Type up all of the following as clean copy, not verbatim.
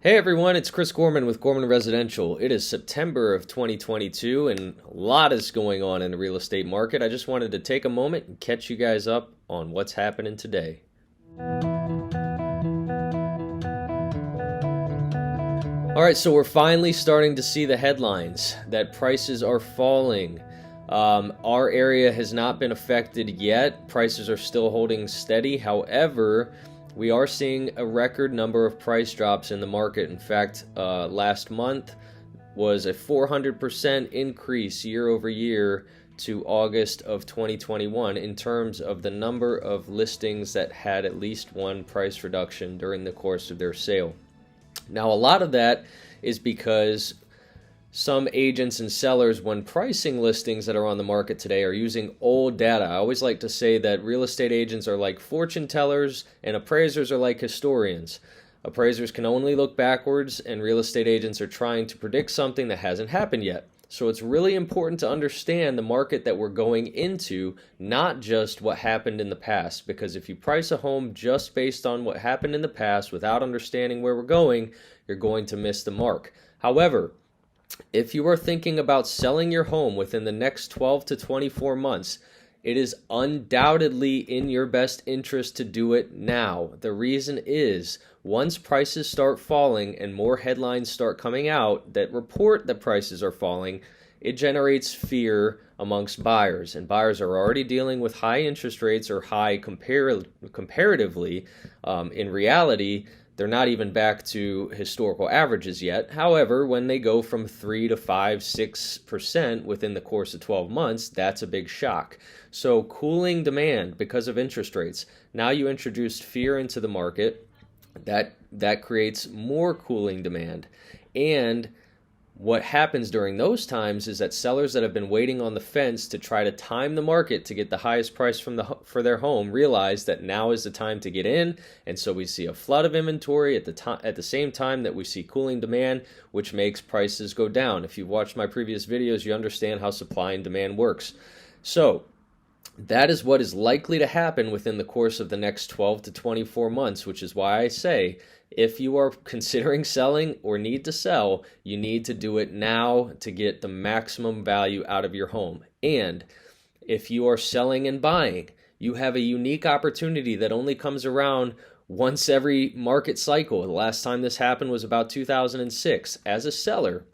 Hey everyone, it's Chris Gorman with Gorman Residential. It is September of 2022 and a lot is going on in the real estate market. I just wanted to take a moment and catch you guys up on what's happening today. All right, so we're finally starting to see the headlines that prices are falling. Our area has not been affected yet. Prices are still holding steady. However, we are seeing a record number of price drops in the market. In fact, last month was a 400% increase year over year to August of 2021 in terms of the number of listings that had at least one price reduction during the course of their sale. Now, a lot of that is because some agents and sellers, when pricing listings that are on the market today, are using old data. I always like to say that real estate agents are like fortune tellers and appraisers are like historians. Appraisers can only look backwards, and real estate agents are trying to predict something that hasn't happened yet. So it's really important to understand the market that we're going into, not just what happened in the past. Because if you price a home just based on what happened in the past without understanding where we're going, you're going to miss the mark. However, if you are thinking about selling your home within the next 12 to 24 months, it is undoubtedly in your best interest to do it now. The reason is, once prices start falling and more headlines start coming out that report that prices are falling, it generates fear amongst buyers. And buyers are already dealing with high interest rates or high comparatively. In reality, they're not even back to historical averages yet. However, when they go from 3 to 5, 6% within the course of 12 months, that's a big shock. So cooling demand because of interest rates. Now you introduced fear into the market. That creates more cooling demand. And what happens during those times is that sellers that have been waiting on the fence to try to time the market to get the highest price for their home realize that now is the time to get in, and so we see a flood of inventory at the same time that we see cooling demand, which makes prices go down. If you've watched my previous videos, you understand how supply and demand works. So that is what is likely to happen within the course of the next 12 to 24 months, which is why I say, if you are considering selling or need to sell, you need to do it now to get the maximum value out of your home. And if you are selling and buying, you have a unique opportunity that only comes around once every market cycle. The last time this happened was about 2006. As a seller,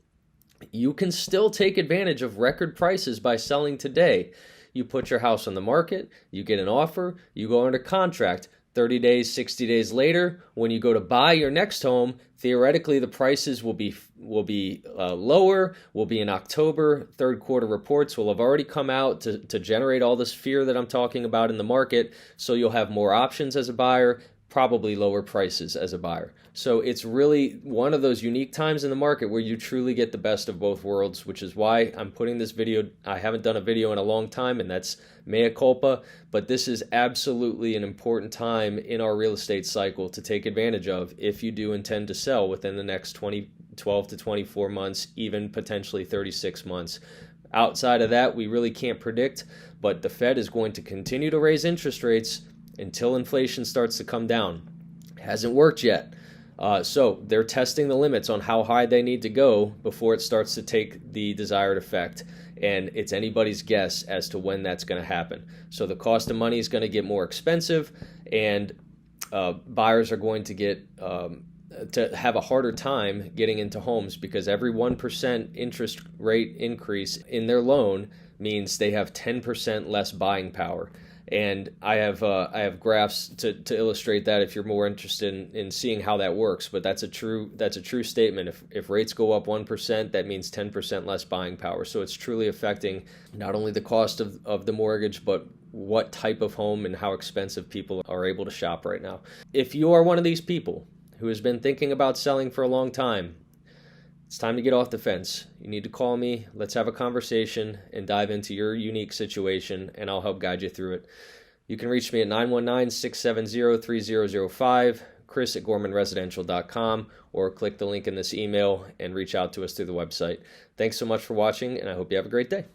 you can still take advantage of record prices by selling today. You put your house on the market, you get an offer, you go under contract. 30 days, 60 days later, when you go to buy your next home, theoretically the prices will be lower, will be in October. Third quarter reports will have already come out to generate all this fear that I'm talking about in the market. So you'll have more options as a buyer, probably lower prices as a buyer. So it's really one of those unique times in the market where you truly get the best of both worlds, which is why I'm putting this video. I haven't done a video in a long time, and that's mea culpa, but this is absolutely an important time in our real estate cycle to take advantage of if you do intend to sell within the next 12 to 24 months, even potentially 36 months. Outside of that, we really can't predict, but the Fed is going to continue to raise interest rates until inflation starts to come down. Hasn't worked yet. So they're testing the limits on how high they need to go before it starts to take the desired effect. And it's anybody's guess as to when that's going to happen. So the cost of money is going to get more expensive, and buyers are going to get to have a harder time getting into homes because every 1% interest rate increase in their loan means they have 10% less buying power. And I have graphs to illustrate that if you're more interested in seeing how that works. But that's a true statement. If rates go up 1%, that means 10% less buying power. So it's truly affecting not only the cost of the mortgage, but what type of home and how expensive people are able to shop right now. If you are one of these people who has been thinking about selling for a long time, it's time to get off the fence. You need to call me. Let's have a conversation and dive into your unique situation, and I'll help guide you through it. You can reach me at 919-670-3005, chris@gormanresidential.com, or click the link in this email and reach out to us through the website. Thanks so much for watching, and I hope you have a great day.